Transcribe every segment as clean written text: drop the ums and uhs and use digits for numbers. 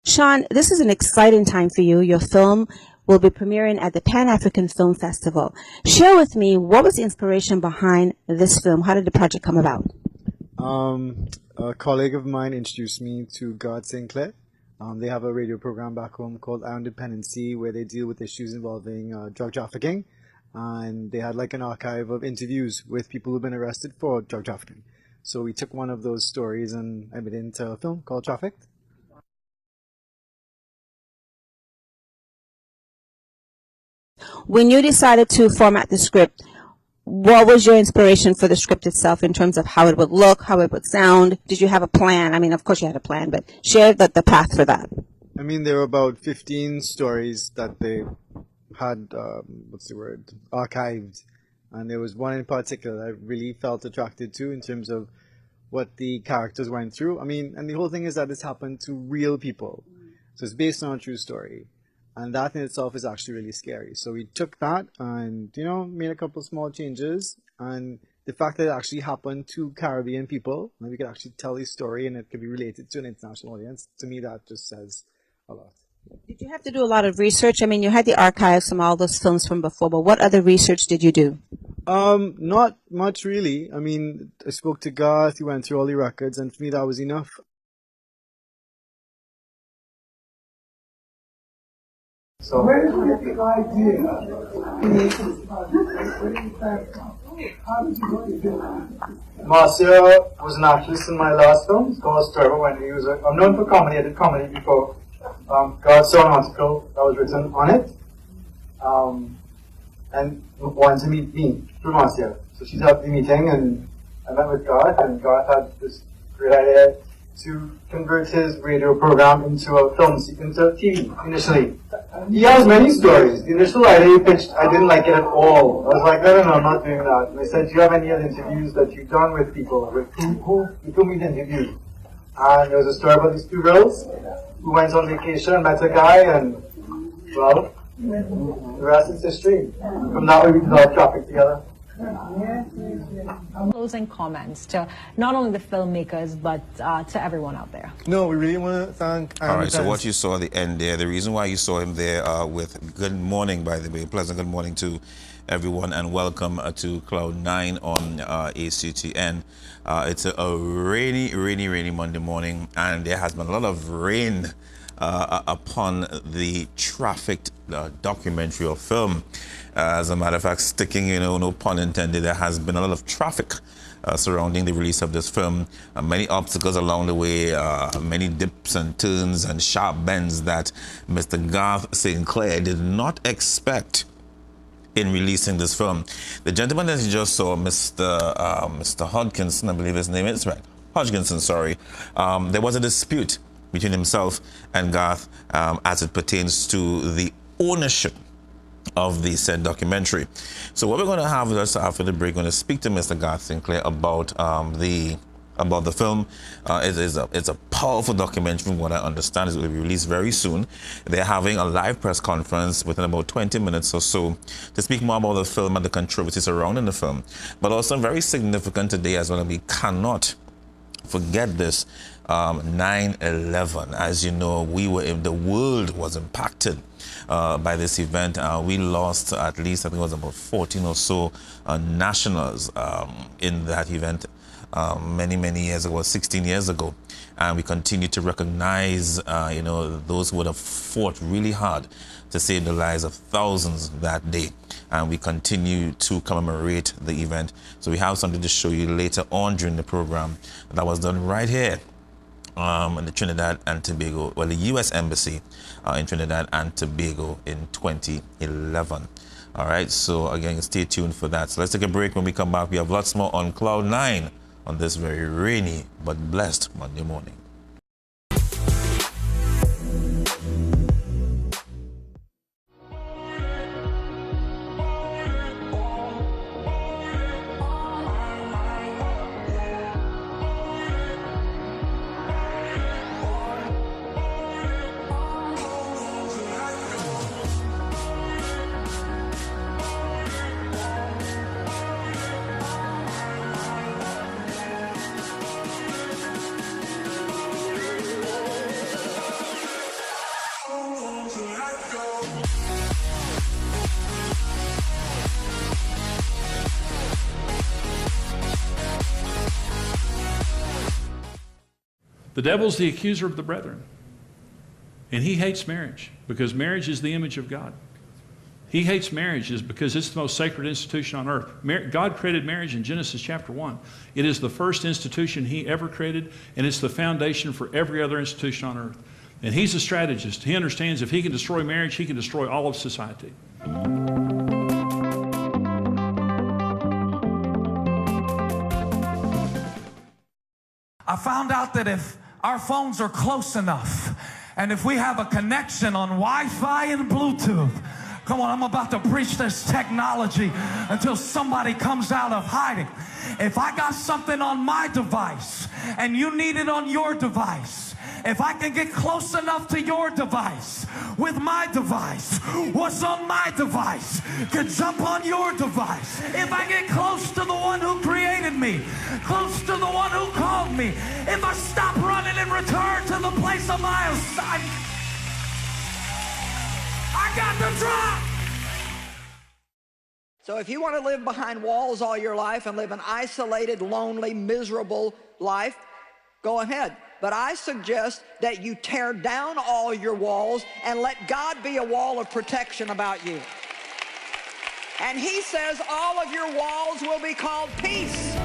Sean, this is an exciting time for you. Your film will be premiering at the Pan-African Film Festival. Share with me, what was the inspiration behind this film? How did the project come about? A colleague of mine introduced me to God Sinclair. They have a radio program back home called Our Independency, where they deal with issues involving drug trafficking. And they had like an archive of interviews with people who've been arrested for drug trafficking. So we took one of those stories and I made it into a film called Trafficked. When you decided to format the script, what was your inspiration for the script itself in terms of how it would look, how it would sound? Did you have a plan? I mean, of course you had a plan, but share the path for that. I mean, there were about 15 stories that they had, archived. And there was one in particular that I really felt attracted to in terms of what the characters went through. I mean, and the whole thing is that this happened to real people. So it's based on a true story. And that in itself is actually really scary. So we took that and, made a couple small changes. And the fact that it actually happened to Caribbean people, and we could actually tell the story and it could be related to an international audience, to me that just says a lot. Did you have to do a lot of research? I mean, you had the archives from all those films from before, but what other research did you do? Not much really. I mean, I spoke to Garth, he went through all the records, and for me that was enough. So where did you get the idea? How did you get it? Marcia was an actress in my last film. It's called Story About Wendy. I'm known for comedy. I did comedy before. God saw an article that was written on it, and wanted to meet me through Marcia. So she set up the meeting, and I met with God, and God had this great idea to convert his radio program into a film, into TV initially. He has many stories. The initial idea he pitched, I didn't like it at all. I was like, no, I'm not doing that. And I said, do you have any other interviews that you've done with people, with whom you've interviewed? And there was a story about these two girls who went on vacation and met a guy, and, well, the rest is history. From that way we developed Traffic together. Closing comments to not only the filmmakers but to everyone out there. No, we really want to thank. All right, so what you saw at the end there, the reason why you saw him there with good morning, by the way, pleasant good morning to everyone, and welcome to Cloud.Nine on ACTN. It's a rainy Monday morning, and there has been a lot of rain upon the Trafficked documentary or film. As a matter of fact, sticking, no pun intended, there has been a lot of traffic surrounding the release of this film. Many obstacles along the way, many dips and turns and sharp bends that Mr. Garth Sinclair did not expect in releasing this film. The gentleman that you just saw, Mr. Hodgkinson, I believe his name is, right? Hodgkinson, sorry. There was a dispute between himself and Garth as it pertains to the ownership of the said documentary. So what we're going to have with us after the break, we're going to speak to Mr. Garth Sinclair about the film. It's a powerful documentary from what I understand. It will be released very soon. They're having a live press conference within about 20 minutes or so to speak more about the film and the controversies surrounding the film. But also very significant today as well, and we cannot forget this. 9/11, as you know, the world was impacted by this event. We lost at least, I think it was about 14 or so nationals in that event many years ago, 16 years ago. And we continue to recognize, those who would have fought really hard to save the lives of thousands that day. And we continue to commemorate the event. So we have something to show you later on during the program that was done right here in the Trinidad and Tobago, well, the U.S. Embassy in Trinidad and Tobago in 2011. All right, so again, stay tuned for that. So let's take a break. When we come back, we have lots more on Cloud.Nine on this very rainy but blessed Monday morning. The devil's the accuser of the brethren. And he hates marriage because marriage is the image of God. He hates marriage is because it's the most sacred institution on earth. God created marriage in Genesis chapter 1. It is the first institution he ever created, and it's the foundation for every other institution on earth. And he's a strategist. He understands if he can destroy marriage, he can destroy all of society. I found out that if our phones are close enough, and if we have a connection on Wi-Fi and Bluetooth, come on, I'm about to preach this technology until somebody comes out of hiding. If I got something on my device and you need it on your device, if I can get close enough to your device with my device, what's on my device can jump on your device. If I get close to the one who created me, close to the one who called me, if I stop running and return to the place of my assignment, I got the drop. So if you want to live behind walls all your life and live an isolated, lonely, miserable life, go ahead. But I suggest that you tear down all your walls and let God be a wall of protection about you. And he says all of your walls will be called peace.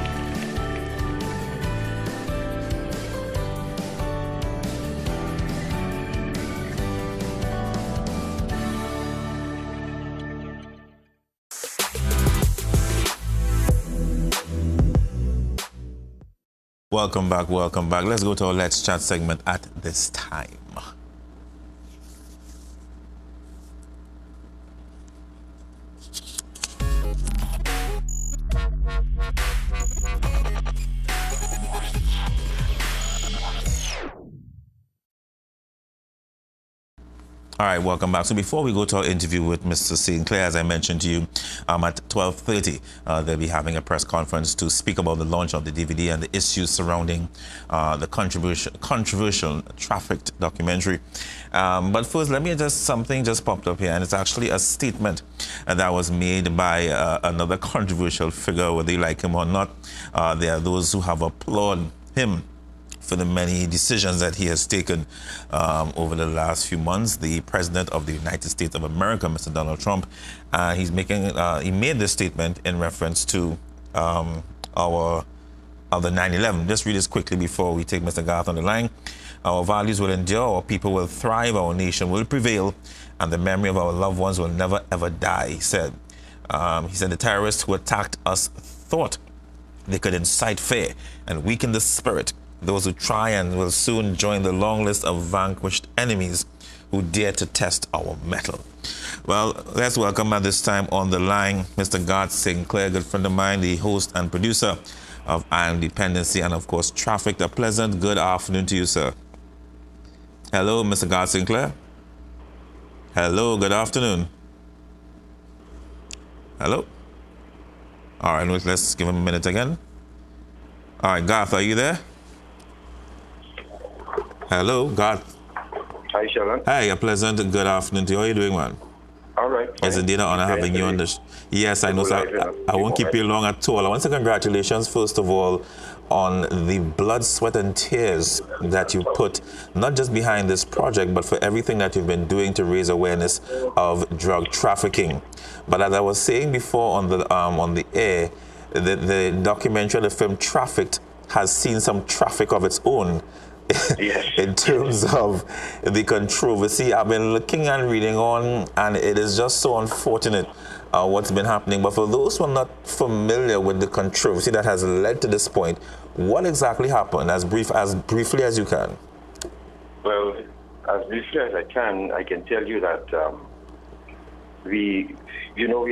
Welcome back, welcome back. Let's go to our Let's Chat segment at this time. All right, welcome back. So before we go to our interview with Mr. Sinclair, as I mentioned to you, at 12:30, they'll be having a press conference to speak about the launch of the DVD and the issues surrounding the controversial trafficked documentary. But first, let me something just popped up here, and it's actually a statement that was made by another controversial figure, whether you like him or not. There are those who have applauded him for the many decisions that he has taken over the last few months. The President of the United States of America, Mr. Donald Trump, he made this statement in reference to the 9/11. Just read this quickly before we take Mr. Garth on the line. Our values will endure, our people will thrive, our nation will prevail, and the memory of our loved ones will never ever die, he said. He said the terrorists who attacked us thought they could incite fear and weaken the spirit. Those who try and will soon join the long list of vanquished enemies who dare to test our mettle. Well, let's welcome at this time on the line Mr. Garth Sinclair, good friend of mine, the host and producer of Iron Dependency and, of course, Trafficked. A pleasant good afternoon to you, sir. Hello, Mr. Garth Sinclair. Hello, good afternoon. Hello. All right, let's give him a minute again. All right, Garth, are you there? Hello, Garth. Hi, Sheldon. Hi, a pleasant good afternoon to you. How are you doing, man? All right. It's indeed an honor having you on the Yes, I know, sir. I won't keep you long at all. I want to congratulations, first of all, on the blood, sweat, and tears that you put, not just behind this project, but for everything that you've been doing to raise awareness of drug trafficking. But as I was saying before on the air, the documentary, the film Trafficked, has seen some traffic of its own. Yes. In terms of the controversy. I've been looking and reading on, and it is just so unfortunate what's been happening. But for those who are not familiar with the controversy that has led to this point, what exactly happened, as briefly as you can? Well, as briefly as I can tell you that we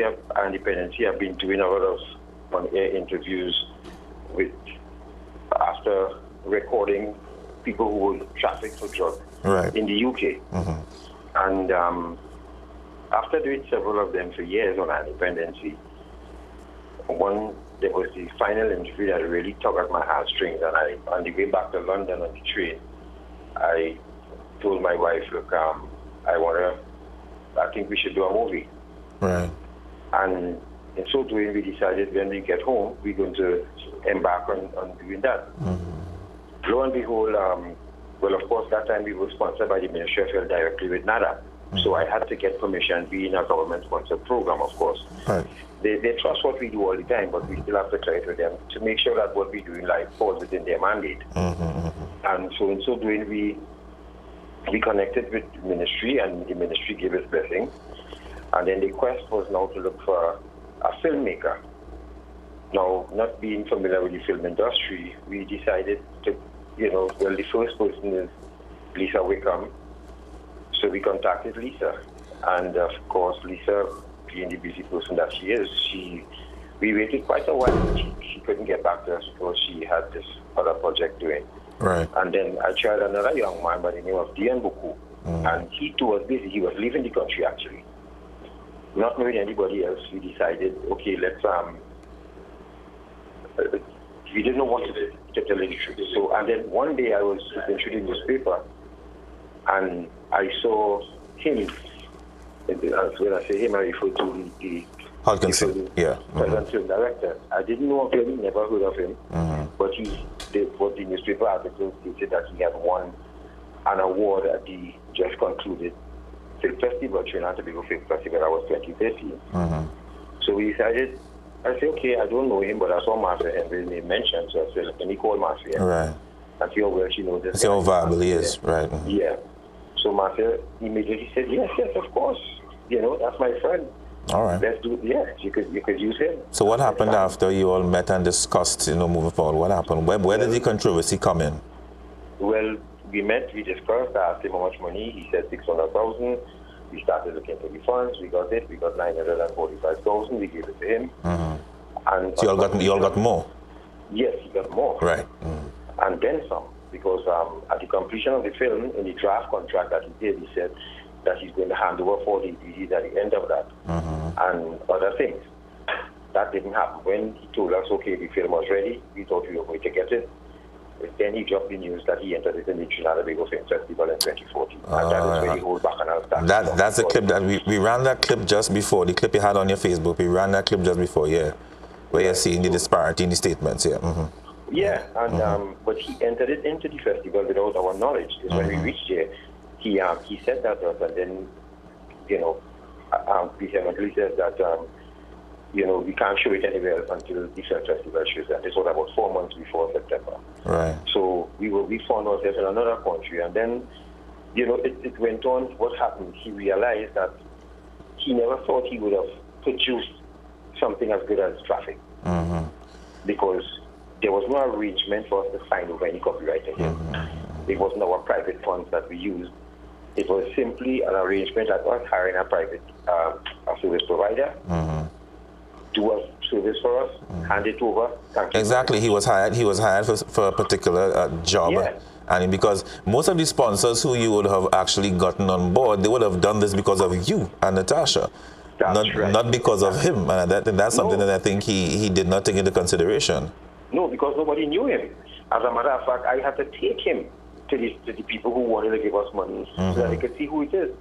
have Iron Dependency. I've been doing a lot of on-air interviews after recording people who were trafficked for drugs in the UK. Mm-hmm. And after doing several of them for years on Iron Dependency, there was the final interview that really tugged at my heartstrings, and on the way back to London on the train, I told my wife, look, I think we should do a movie. Right. And in so doing, we decided when we get home, we're going to embark on doing that. Mm-hmm. Lo and behold, Well, of course, that time we were sponsored by the Ministry of Health directly with NADA. So I had to get permission, being a government-sponsored program, of course. Right. They trust what we do all the time, but we still have to try it with them to make sure that what we do in life falls within their mandate. And so in so doing, we connected with the ministry, and the ministry gave us blessing. And then the quest was now to look for a filmmaker. Now, not being familiar with the film industry, we decided to, well, the first person is Lisa Wickham. So we contacted Lisa. And of course, Lisa, being the busy person that she is, we waited quite a while. She couldn't get back to us because she had this other project doing. Right. And then I tried another young man by the name of Dian Buku. And he too was busy. He was leaving the country, actually. Not knowing anybody else, we decided, okay, let's, we didn't know what to do, to tell the truth. So, and then one day I was reading the newspaper, and I saw him. When I say him, I refer to the Hodgkinson, present film director. I didn't know of him, never heard of him, but what the newspaper article stated that he had won an award at the just concluded film festival, Trinidad and Tobago Film Festival. That was 2013. So we decided, I said, okay, I don't know him, but I saw Master Henry's name mentioned, so I said, let me call Master Henry. Right. And see how well she knows this. See how viable he is, right. Yeah. So Master immediately said, yes, of course. That's my friend. All right. Let's do it. Yeah, you could use him. So what happened after you all met and discussed, moving forward? What happened? Where did the controversy come in? Well, we met, we discussed, I asked him how much money. He said 600,000. We started looking for the funds. We got it. We got 945,000. We gave it to him. And so you all got more? Yes, he got more. Right. And then some, because at the completion of the film, in the draft contract that he did, he said that he's going to hand over 40 DVDs at the end of that, and other things. That didn't happen. When he told us, okay, the film was ready, we thought we were going to get it. Then he dropped the news that he entered it in the Trinidad and Tobago Film Festival in 2014. And that is where the whole bacchanal started. That's the clip that we ran that clip just before, the clip you had on your Facebook. We ran that clip just before, where you're seeing the disparity in the statements, Yeah, and but he entered it into the festival without our knowledge. Because when we reached there, he said that to us, and then, he vehemently said that, we can't show it anywhere else until the film festival shows that. This was about 4 months before September. Right. So we found ourselves in another country, and then, it went on. What happened? He realized that he never thought he would have produced something as good as Traffic, because there was no arrangement for us to sign over any copyright to him. It wasn't our private funds that we used. It was simply an arrangement that us hiring a private a service provider, do a service for us, hand it over. Exactly, he was hired for a particular job. Yeah. And because most of the sponsors who you would have actually gotten on board, they would have done this because of you and Natasha. Not because of him. And that's something that I think he did not take into consideration. No, because nobody knew him. As a matter of fact, I had to take him to the people who wanted to give us money so that they could see who it is.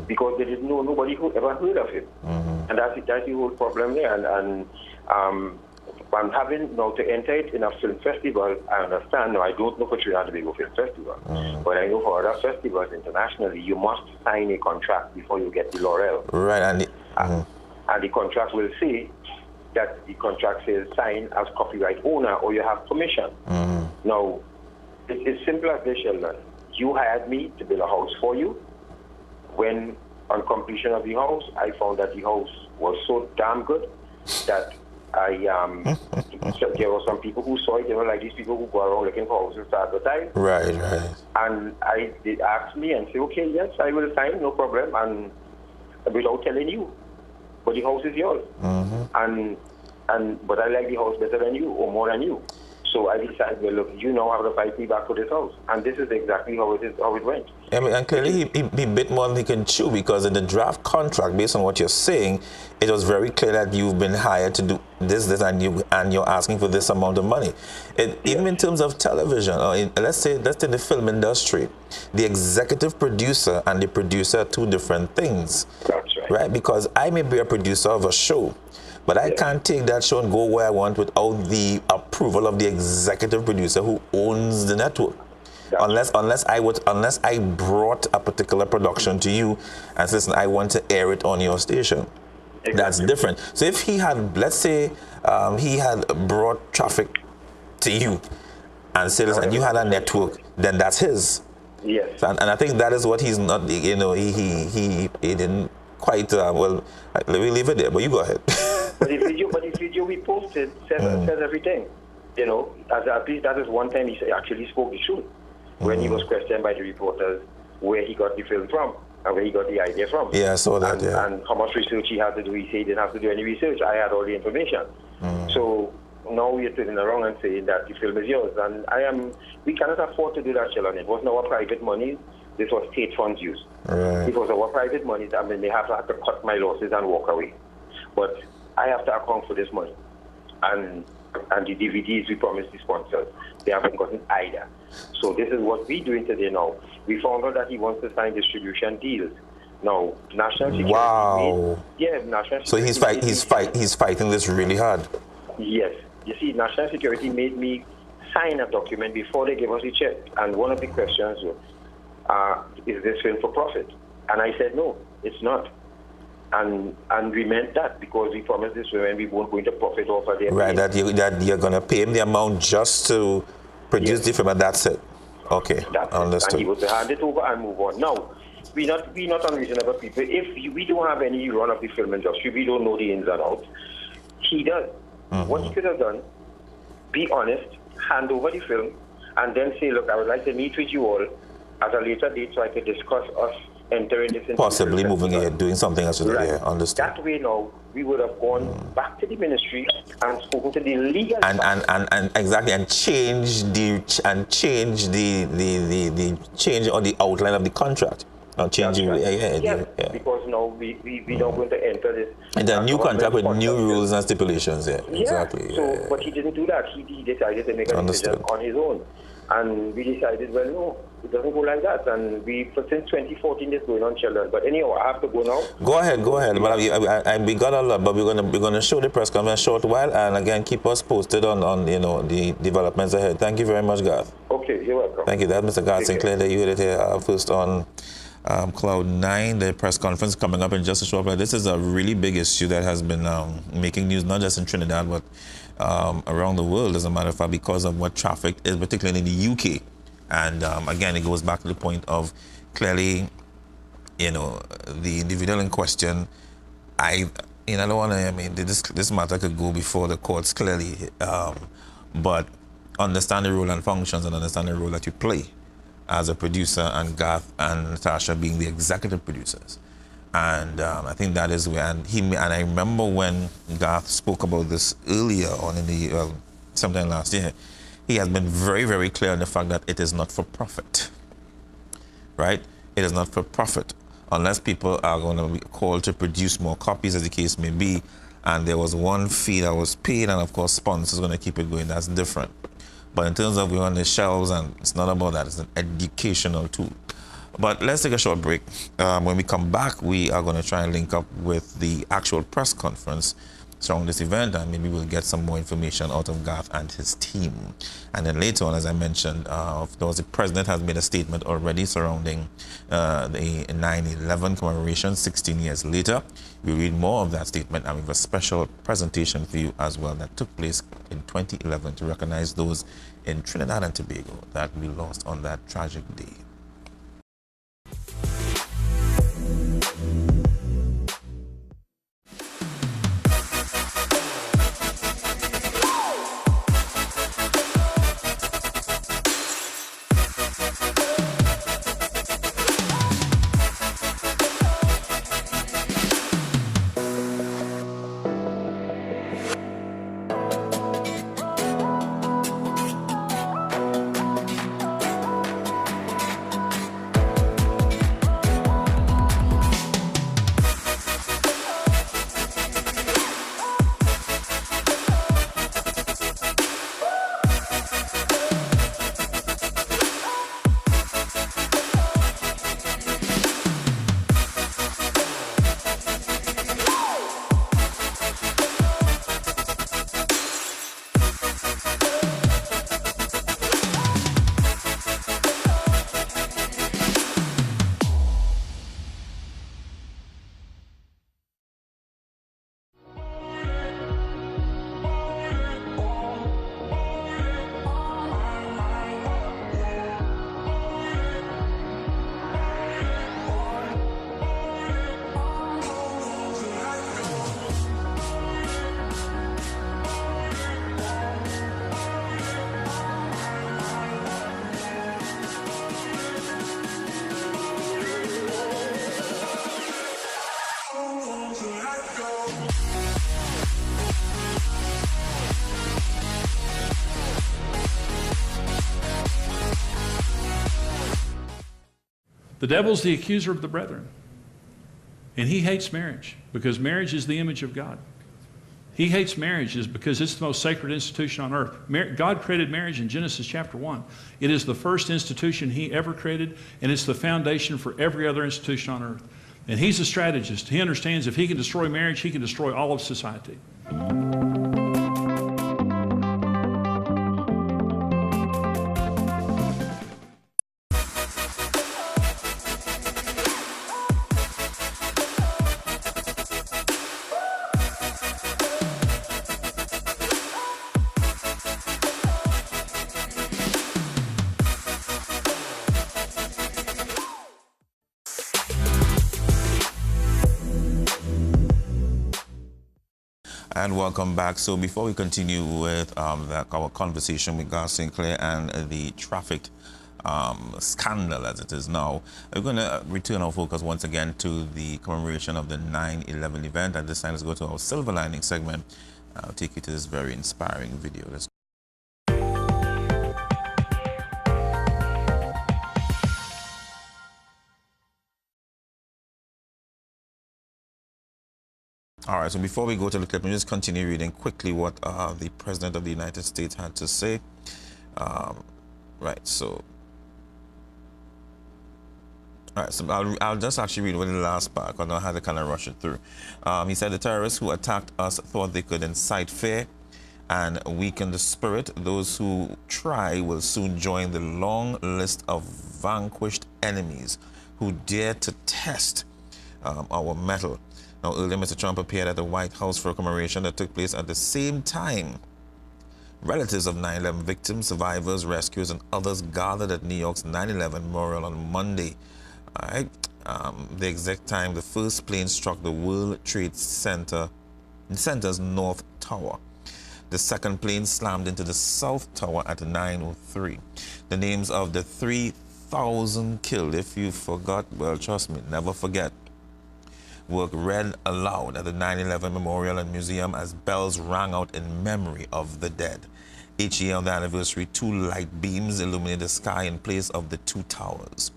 Because they didn't know, nobody who ever heard of him. And that's the whole problem there. And I'm having now to enter it in a film festival. I understand now, I don't know for Trinidad and Tobago Film Festival, but I know for other festivals internationally, you must sign a contract before you get the laurel. Right. And the contract will say that the contract says sign as copyright owner or you have permission. Now, it's simple as this, Sheldon. You hired me to build a house for you. When on completion of the house, I found that the house was so damn good that there were some people who saw it. They were like these people who go around looking for houses to advertise. Right. And they asked me and say, okay, yes, I will sign, no problem, and without telling you. But the house is yours. But I like the house better than you or more than you. So I decided, well, look, you now have to fight me back to this house. And this is exactly how it went. And clearly he bit more than he can chew, because in the draft contract, based on what you're saying, it was very clear that you've been hired to do this, and you're asking for this amount of money. Even in terms of television, or let's say in the film industry, the executive producer and the producer are two different things. That's right. Right? Because I may be a producer of a show, but I can't take that show and go where I want without the approval of the executive producer who owns the network. Unless I brought a particular production to you and said, listen, I want to air it on your station. Exactly. That's different. So if he had, let's say, he had brought traffic to you and said, listen, and you had a network, then that's his. Yes. So, and I think that is what he's not, you know, he didn't quite, well, let me leave it there, but you go ahead. But the video we posted says everything. You know, at least that is one time he actually spoke the truth when he was questioned by the reporters where he got the film from and where he got the idea from. Yeah, I saw that, and how much research he had to do. He said he didn't have to do any research. I had all the information. So now we are turning around and saying that the film is yours. And we cannot afford to do that, Sheldon. It wasn't our private money. This was state funds used. Right. It was our private money. I mean, they have to cut my losses and walk away. But I have to account for this money. And the DVDs we promised the sponsors, they haven't gotten either. So this is what we're doing today now. We found out that he wants to sign distribution deals. Now, national security. Wow. National So security. he's fighting this really hard. Yes. You see, national security made me sign a document before they gave us the check. And one of the questions was, is this film for profit? And I said, no, it's not. And we meant that because we promised this women we weren't going to profit off of their right, that you're going to pay him the amount just to produce the film, and that's it. Okay, understood. And he would hand it over and move on. Now, we're not unreasonable people. If we don't have any run of the film industry, we don't know the ins and outs. He does. What he could have done, be honest, hand over the film, and then say, look, I would like to meet with you all at a later date so I could discuss us entering this into possibly moving ahead, doing something else with it. Understood. That way now, we would have gone back to the ministry and spoken to the legal and exactly, and change change on the outline of the contract. Changing, because now we don't going to enter this. And a new contract with new rules and stipulations. Exactly. So, but he didn't do that. He decided to make a decision on his own, and we decided, well, no, it doesn't go like that. And since 2014, this going on, Sheldon. But anyhow, I have to go now. Go ahead. But we got a lot, but we're gonna show the press conference a short while, and again keep us posted on the developments ahead. Thank you very much, Garth. Okay, you're welcome. Thank you. That's Mr. Garth Sinclair. That you heard it here first on Cloud.Nine. The press conference coming up in just a short while. This is a really big issue that has been making news, not just in Trinidad, but around the world, as a matter of fact, because of what traffic is, particularly in the UK. And again, it goes back to the point of clearly, the individual in question. I don't want to. I mean, this matter could go before the courts clearly, but understand the role and functions, and understand the role that you play as a producer, and Garth and Natasha being the executive producers. And I think that is where, and I remember when Garth spoke about this earlier on in the sometime last year, he has been very, very clear on the fact that it is not for profit, right? It is not for profit unless people are going to be called to produce more copies, as the case may be, and there was one fee that was paid, and of course sponsors are going to keep it going. That's different. But in terms of we're on the shelves, and it's not about that, it's an educational tool. But let's take a short break. When we come back, we are going to try and link up with the actual press conference surrounding this event, and maybe we'll get some more information out of Garth and his team. And then later on, as I mentioned, of course, the president has made a statement already surrounding the 9/11 commemoration 16 years later. We'll read more of that statement, and we have a special presentation for you as well that took place in 2011 to recognize those in Trinidad and Tobago that we lost on that tragic day. The devil's the accuser of the brethren. And he hates marriage because marriage is the image of God. He hates marriage is because it's the most sacred institution on earth. God created marriage in Genesis chapter 1. It is the first institution he ever created, and it's the foundation for every other institution on earth. And he's a strategist. He understands if he can destroy marriage, he can destroy all of society. And welcome back. So before we continue with our conversation with Gar Sinclair and the traffic scandal as it is now, we're going to return our focus once again to the commemoration of the 9/11 event. At this time, let's go to our Silver Lining segment. I'll take you to this very inspiring video. Let's All right, so before we go to the clip, let me just continue reading quickly what the President of the United States had to say. So I'll just actually read what the last part, because I had to kind of rush it through. He said, the terrorists who attacked us thought they could incite fear and weaken the spirit. Those who try will soon join the long list of vanquished enemies who dare to test our mettle. Now, earlier, Mr. Trump appeared at the White House for a commemoration that took place at the same time. Relatives of 9/11 victims, survivors, rescuers, and others gathered at New York's 9/11 memorial on Monday. All right. The exact time the first plane struck the World Trade Center's North Tower. The second plane slammed into the South Tower at 9:03. The names of the 3,000 killed, if you forgot, well, trust me, never forget, were read aloud at the 9/11 Memorial and Museum as bells rang out in memory of the dead. Each year on the anniversary, 2 light beams illuminate the sky in place of the 2 towers.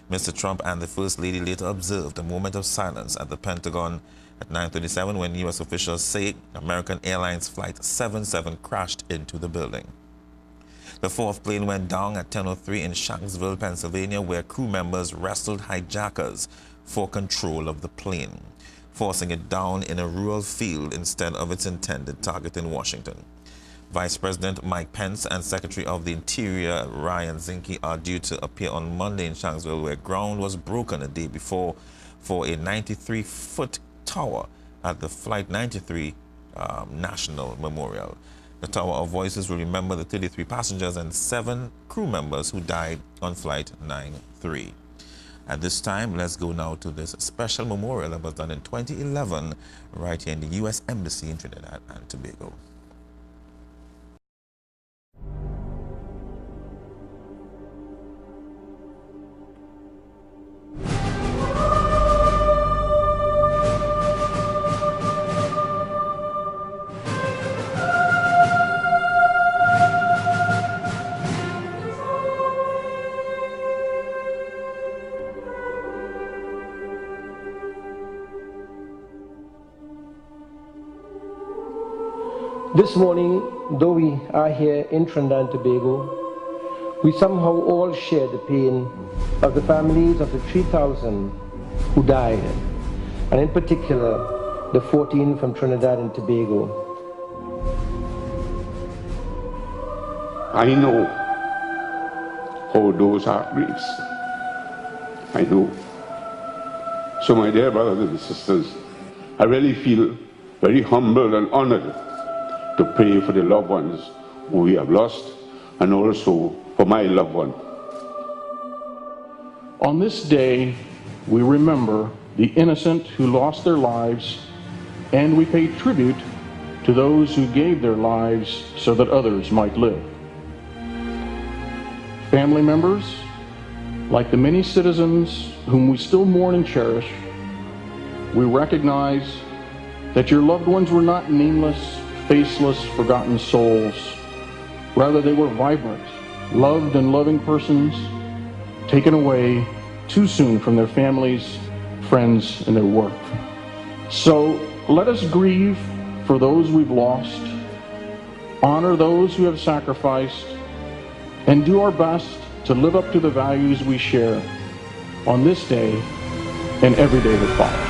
Mr. Trump and the First Lady later observed a moment of silence at the Pentagon at 9:37 when U.S. officials say American Airlines Flight 77 crashed into the building. The 4th plane went down at 10:03 in Shanksville, Pennsylvania, where crew members wrestled hijackers for control of the plane, forcing it down in a rural field instead of its intended target in Washington. Vice President Mike Pence and Secretary of the Interior Ryan Zinke are due to appear on Monday in Shanksville, where ground was broken a day before for a 93-foot tower at the Flight 93 National Memorial. The Tower of Voices will remember the 33 passengers and 7 crew members who died on Flight 93. At this time, let's go now to this special memorial that was done in 2011 right here in the U.S. Embassy in Trinidad and Tobago. This morning, though we are here in Trinidad and Tobago, we somehow all share the pain of the families of the 3,000 who died, and in particular, the 14 from Trinidad and Tobago. I know how those heart breaks. I know. So my dear brothers and sisters, I really feel very humbled and honored to pray for the loved ones who we have lost, and also for my loved one. On this day, we remember the innocent who lost their lives, and we pay tribute to those who gave their lives so that others might live. Family members, like the many citizens whom we still mourn and cherish, we recognize that your loved ones were not nameless, faceless, forgotten souls. Rather, they were vibrant, loved and loving persons taken away too soon from their families, friends, and their work. So let us grieve for those we've lost, honor those who have sacrificed, and do our best to live up to the values we share on this day and every day that follows.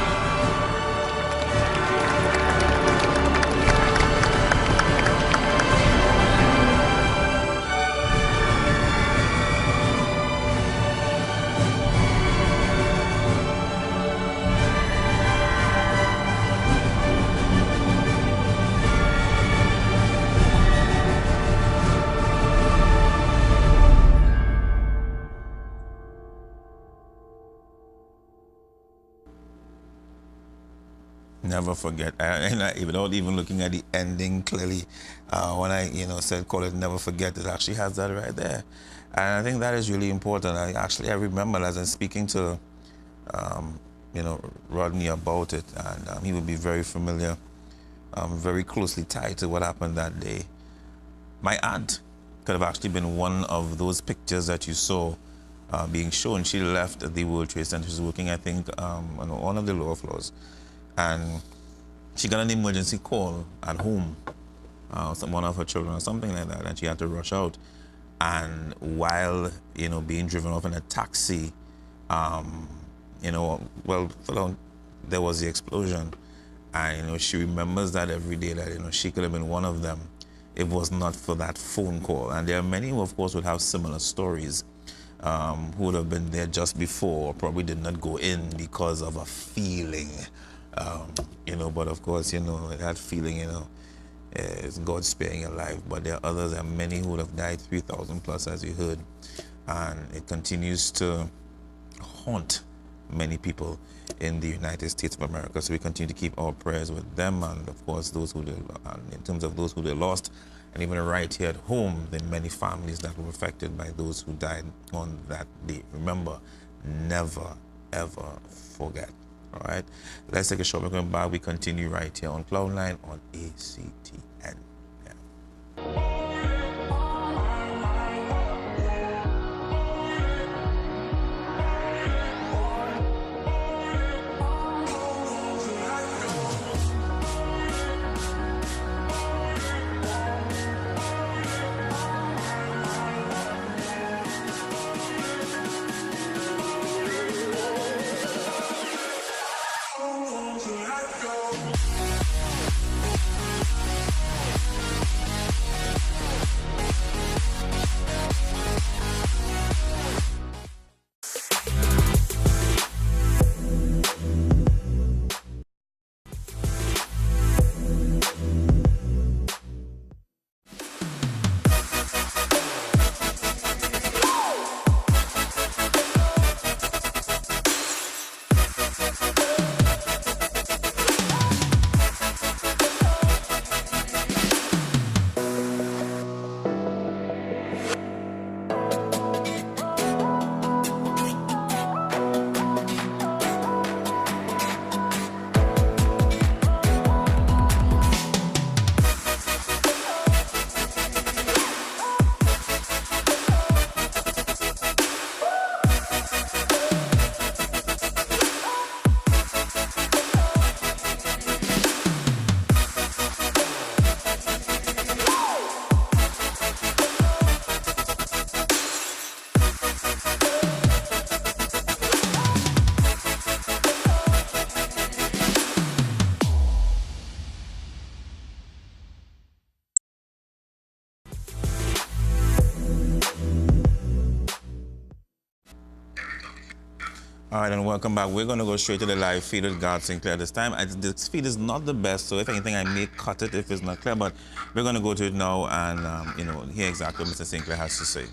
Never forget, without even looking at the ending clearly, when I said call it never forget, it actually has that right there, and I think that is really important. I remember as I'm speaking to Rodney about it, and he would be very familiar, very closely tied to what happened that day. My aunt could have actually been one of those pictures that you saw being shown. She left the World Trade Center. She was working, I think, on one of the lower floors. And she got an emergency call at home, one of her children or something like that, and she had to rush out. And while, being driven off in a taxi, there was the explosion. And, she remembers that every day that, she could have been one of them if it was not for that phone call. And there are many who, of course, would have similar stories, who would have been there just before, probably did not go in because of a feeling. But of course, that feeling, is God sparing your life. But there are others, there are many who would have died, 3,000 plus, as you heard. And it continues to haunt many people in the United States of America. So we continue to keep our prayers with them, and of course, those who in terms of those who they lost, and even right here at home, the many families that were affected by those who died on that day. Remember, never, ever forget. All right, let's take a short break. Back, we continue right here on Cloud.Nine on ACTN. All right, and welcome back. We're going to go straight to the live feed with God Sinclair this time. This feed is not the best, so if anything, I may cut it if it's not clear, but we're going to go to it now and, hear exactly what Mr. Sinclair has to say.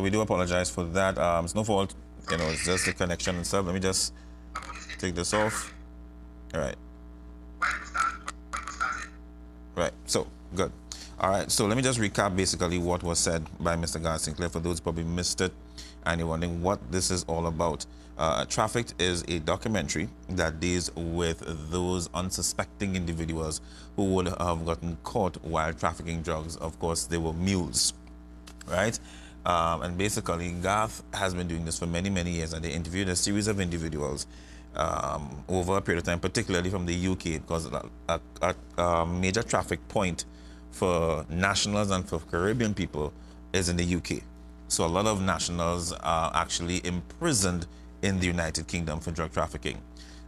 So we do apologize for that. It's no fault, you know, it's just the connection and stuff. Let me just take this off. All right. Right, so good. All right, so let me just recap basically what was said by Mr. Garth Sinclair for those who probably missed it and you're wondering what this is all about. Trafficked is a documentary that deals with those unsuspecting individuals who would have gotten caught while trafficking drugs. Of course, they were mules, right? And basically, Garth has been doing this for many, many years, and they interviewed a series of individuals over a period of time, particularly from the UK, because a major traffic point for nationals and for Caribbean people is in the UK. So a lot of nationals are actually imprisoned in the United Kingdom for drug trafficking.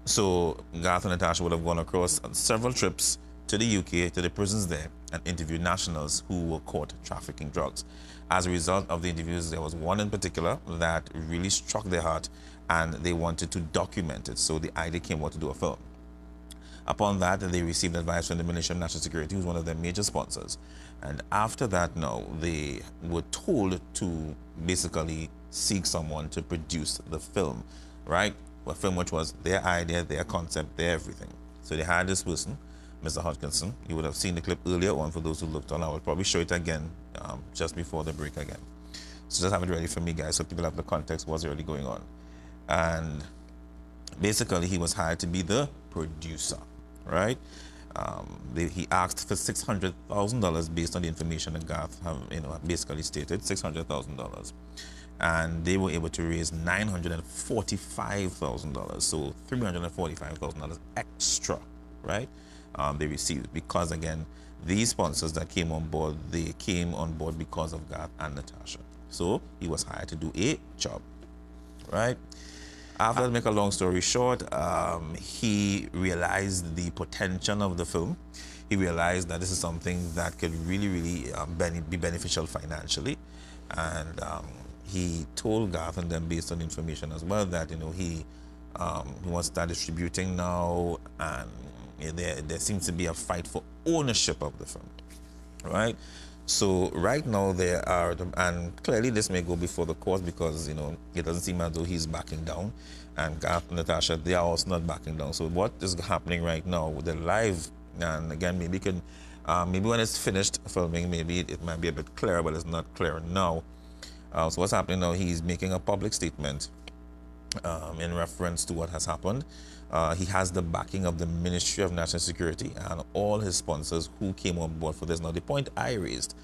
So Garth and Natasha would have gone across several trips to the UK, to the prisons there, and interviewed nationals who were caught trafficking drugs. As a result of the interviews, there was one in particular that really struck their heart, and they wanted to document it. So the idea came out to do a film. Upon that, they received advice from the Ministry of National Security, who's one of their major sponsors. And after that, now, they were told to basically seek someone to produce the film, right? A film which was their idea, their concept, their everything. So they hired this person, Mr. Hodgkinson. You would have seen the clip earlier on for those who looked on. I will probably show it again just before the break again. So just have it ready for me, guys, so people have the context what's really going on. And basically, he was hired to be the producer, right? He asked for $600,000 based on the information that Garth basically stated, $600,000. And they were able to raise $945,000, so $345,000 extra, right? They received because, again, these sponsors that came on board, they came on board because of Garth and Natasha. So he was hired to do a job, right? After, to make a long story short, he realized the potential of the film. He realized that this is something that could really, really be beneficial financially. And he told Garth and them, based on information as well, that, you know, he wants to start distributing now, and there seems to be a fight for ownership of the film, right? So right now there are, and clearly this may go before the court because, you know, it doesn't seem as though he's backing down, and Garth and Natasha, they are also not backing down. So what is happening right now with the live, and again, maybe when it's finished filming, maybe it might be a bit clearer, but it's not clear now. So what's happening now, he's making a public statement in reference to what has happened. He has the backing of the Ministry of National Security and all his sponsors who came on board for this. Now, the point I raised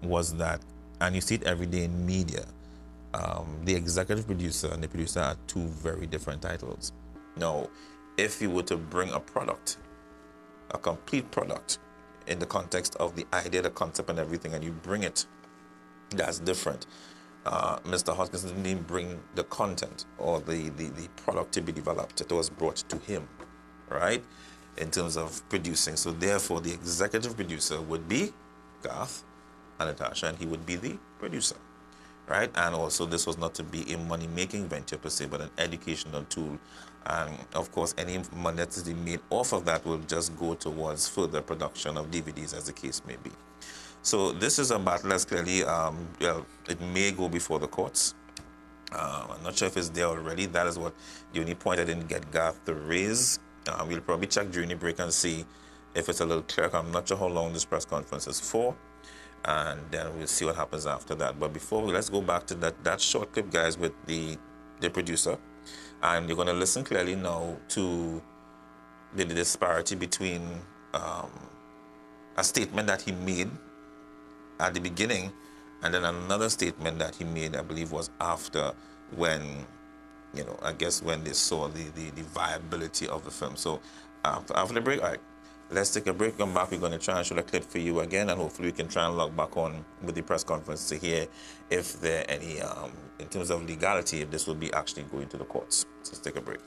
was that, and you see it every day in media, the executive producer and the producer are two very different titles. Now, if you were to bring a product, a complete product, in the context of the idea, the concept, and everything, and you bring it, that's different. Mr. Hodgkinson didn't bring the content or the product to be developed. It was brought to him, right, in terms of producing. So therefore, the executive producer would be Garth and Natasha, and he would be the producer, right? And also, this was not to be a money-making venture per se, but an educational tool. And of course, any money that is made off of that will just go towards further production of DVDs, as the case may be. So this is a battle that's clearly, well, it may go before the courts. I'm not sure if it's there already. That is what the only point I didn't get Garth to raise. We'll probably check during the break and see if it's a little clearer. I'm not sure how long this press conference is for, and then we'll see what happens after that. But before let's go back to that short clip, guys, with the producer, and you're going to listen clearly now to the disparity between a statement that he made at the beginning, and then another statement that he made, I believe, was after, when, you know, I guess when they saw the viability of the film. So after the break, all right, let's take a break, come back. We're going to try and show the clip for you again, and hopefully we can try and log back on with the press conference to hear if there are any, in terms of legality, if this will be actually going to the courts. So let's take a break.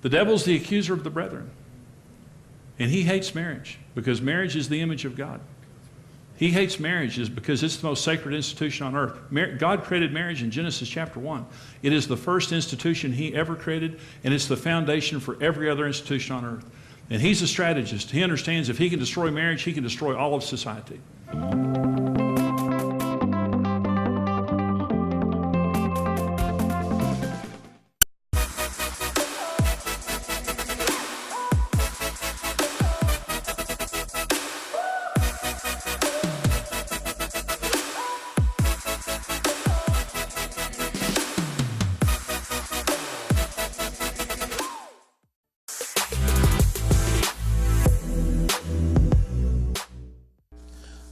The devil's the accuser of the brethren. And he hates marriage because marriage is the image of God. He hates marriage is because it's the most sacred institution on earth. God created marriage in Genesis chapter 1. It is the first institution he ever created, and it's the foundation for every other institution on earth. And he's a strategist. He understands if he can destroy marriage, he can destroy all of society.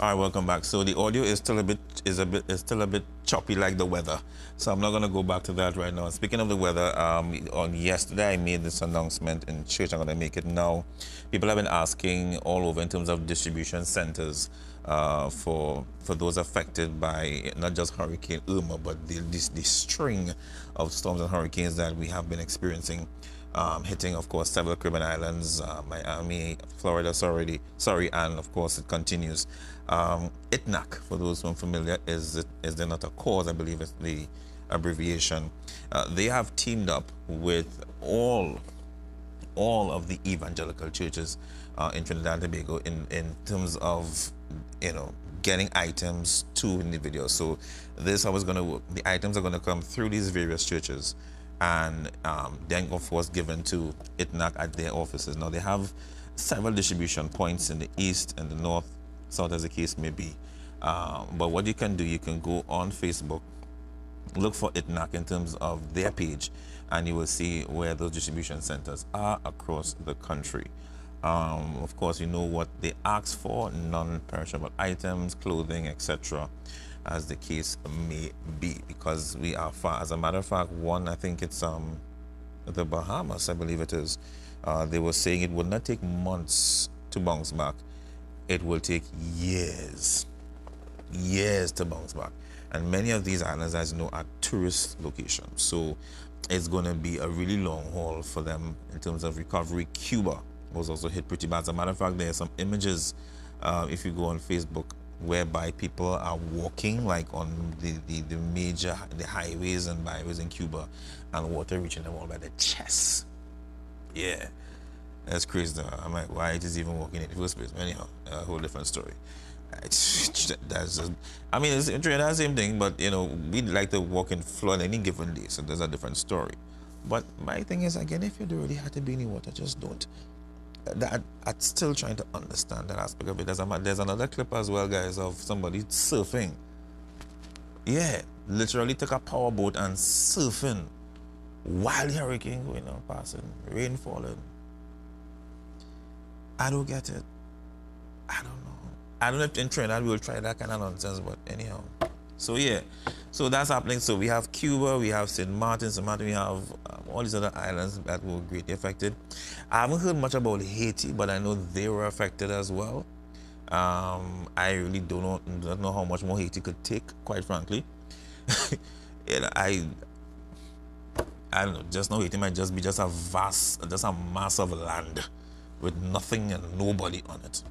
All right, welcome back. So the audio is still a bit choppy, like the weather. So I'm not going to go back to that right now. Speaking of the weather, on yesterday I made this announcement in church. I'm going to make it now. People have been asking all over in terms of distribution centers for those affected by not just Hurricane Irma, but the string of storms and hurricanes that we have been experiencing. Hitting, of course, several Caribbean islands, Miami, Florida, and of course it continues. ITNAC, for those who are familiar, is there not a cause? I believe it's the abbreviation. They have teamed up with all of the evangelical churches in Trinidad and Tobago in terms of, getting items to individuals. So this is how it's going to work. The items are going to come through these various churches, and then of course given to ITNAC at their offices. Now they have several distribution points in the east and the north, south as the case may be. But what you can do, you can go on Facebook, look for ITNAC in terms of their page, and you will see where those distribution centers are across the country. Of course, you know what they ask for: non-perishable items, clothing, etc., as the case may be, because we are far. As a matter of fact, one, I think it's the Bahamas, I believe it is, they were saying it would not take months to bounce back. It will take years to bounce back. And many of these islands, as you know, are tourist locations, so it's going to be a really long haul for them in terms of recovery. Cuba was also hit pretty bad. As a matter of fact, there are some images, if you go on Facebook, whereby people are walking like on the major highways and byways in Cuba, and water reaching them all by the chest. Yeah, that's crazy though. I'm like, why it is even walking in the first place? Anyhow, a whole different story. That's just, I mean, it's Trinidad, the same thing, but we like to walk in flood any given day, so there's a different story. But my thing is, again, if you really have to be in the water, just don't. I'm still trying to understand that aspect of it. There's another clip as well, guys, of somebody surfing. Yeah, literally took a power boat and surfing while the hurricane going on, passing, rain falling. I don't get it. I don't know. I don't know if in Trinidad we will try that kind of nonsense, but anyhow. So yeah, so that's happening. So we have Cuba, we have St. Martin, we have all these other islands that were greatly affected. I haven't heard much about Haiti, but I know they were affected as well. I really don't know how much more Haiti could take, quite frankly. I don't know, just know Haiti might just be a mass of land with nothing and nobody on it,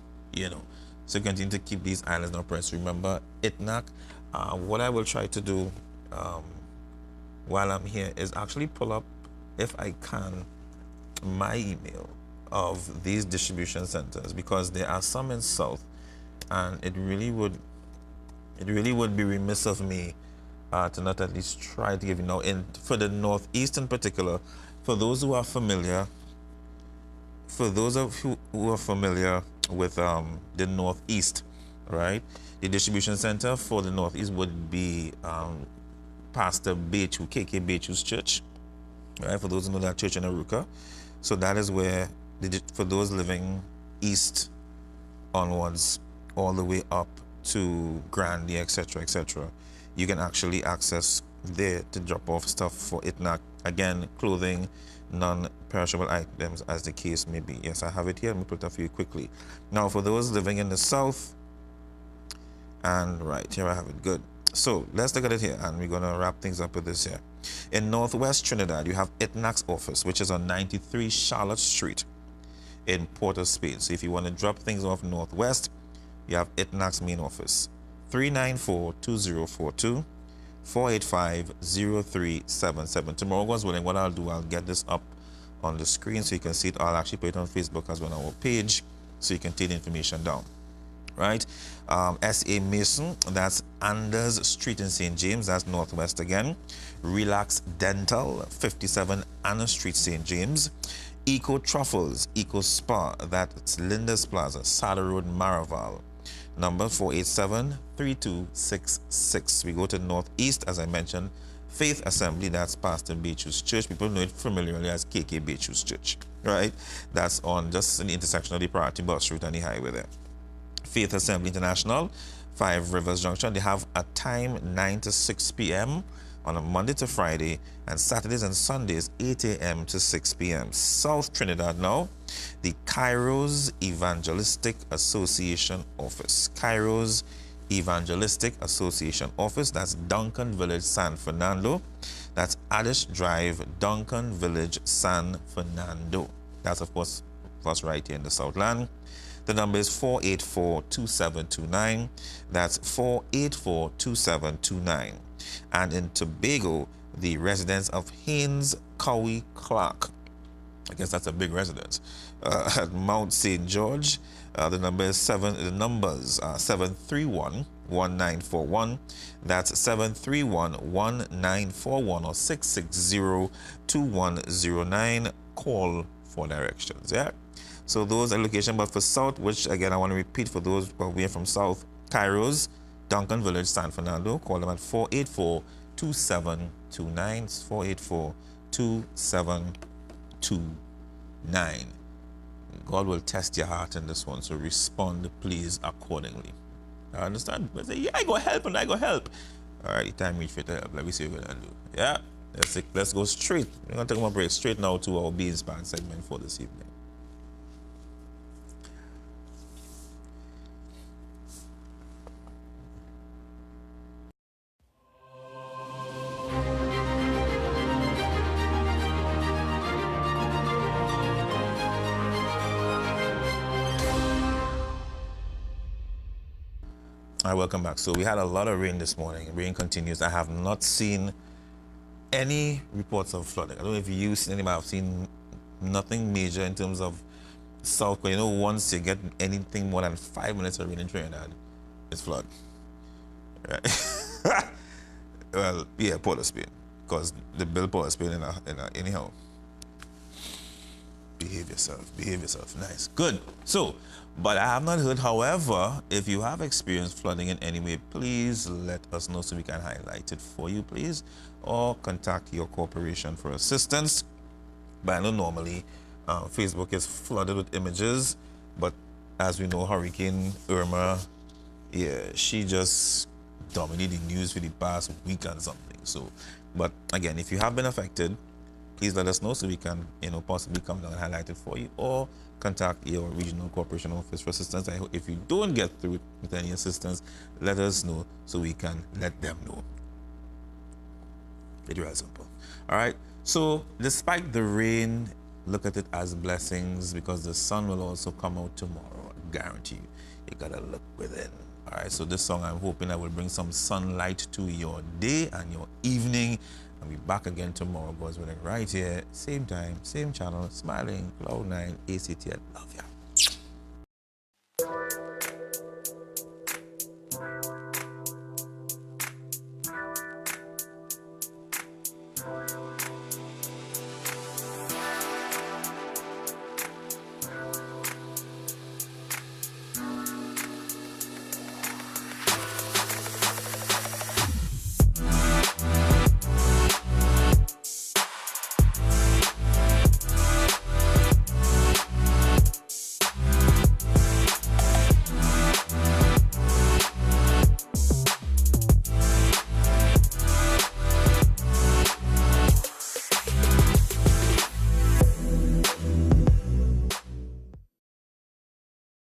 So continue to keep these islands oppressed. Remember, ITNAC. What I will try to do while I'm here is actually pull up, if I can, my email of these distribution centers, because there are some in South, and it really would be remiss of me to not at least try to give for the Northeast in particular, for those who are familiar, who are familiar with the Northeast, right? The distribution center for the Northeast would be Pastor Bechu, KK Bechu's church, right? For those who know that church in Aruka. So that is where, for those living east onwards, all the way up to Grandy, etc., you can actually access there to drop off stuff for ITNAC. Again, clothing, non-perishable items, as the case may be. Yes, I have it here. Let me put it up for you quickly. Now, for those living in the South, and right here I have it. Good. So let's look at it here, and we're gonna wrap things up with this here. In Northwest Trinidad, you have ITNAC's office, which is on 93 Charlotte Street in Port of Spain. So if you want to drop things off Northwest, you have ITNAC's main office, 394-2042, 485-0377. Tomorrow, God's willing, what I'll do, I'll get this up on the screen so you can see it. I'll actually put it on Facebook as well on our page so you can take the information down. Right? S.A. Mason, that's Anders Street in St. James, that's Northwest again. Relax Dental, 57 Anna Street, St. James. Eco Truffles, Eco Spa, that's Linda's Plaza, Sada Road, Maraval. Number 487-3266. We go to Northeast, as I mentioned. Faith Assembly, that's Pastor Beatrice Church. People know it familiarly as KK Beatrice Church, right? That's on just in the intersection of the Priority Bus Route and the highway there. Faith Assembly International, 5 Rivers Junction. They have a time 9 to 6 p.m. on a Monday to Friday, and Saturdays and Sundays 8 a.m. to 6 p.m. South Trinidad now, the Kairos Evangelistic Association Office. Kairos Evangelistic Association Office, that's Duncan Village, San Fernando. That's Adish Drive, Duncan Village, San Fernando. That's, of course, right here in the Southland. The number is 484-2729. That's 484-2729. And in Tobago, the residence of Haynes Cowie Clark. I guess that's a big residence. At Mount St. George, the numbers 731-1941. That's 731-1941 or 660-2109. Call for directions. Yeah. So those are locations, but for South, which again I want to repeat for those who are from South, Kairos, Duncan Village, San Fernando, call them at 484-2729. 484-2729. God will test your heart in this one, so respond, please, accordingly. I understand? But say, yeah, I go help and I go help. All right, time reach for to help. Let me see what we're going to do. Yeah, let's go straight. We're going to take a break straight now to our Be Inspired segment for this evening. All right, welcome back. So we had a lot of rain this morning. Rain continues. I have not seen any reports of flooding. I don't know if you've seen anybody. I've seen nothing major in terms of South Korea. You know, once you get anything more than 5 minutes of rain in Trinidad, it's flood. Right? Well, yeah, Port of Spain, because the bill Port of Spain anyhow. Behave yourself. Nice, good. So, but I have not heard, however, if you have experienced flooding in any way, please let us know so we can highlight it for you, please, or contact your corporation for assistance. But I know normally Facebook is flooded with images, but as we know, Hurricane Irma, yeah, she just dominated the news for the past week and something. So, but again, if you have been affected, please let us know so we can, possibly come down and highlight it for you, or contact your regional corporation office for assistance. I hope if you don't get through with any assistance, let us know so we can let them know. It's real simple. All right. So despite the rain, look at it as blessings, because the sun will also come out tomorrow. I guarantee you. You gotta look within. All right. So this song, I'm hoping I will bring some sunlight to your day and your evening. I'll be back again tomorrow, God's willing, right here, same time, same channel, smiling, Cloud.Nine, ACTN. Love ya.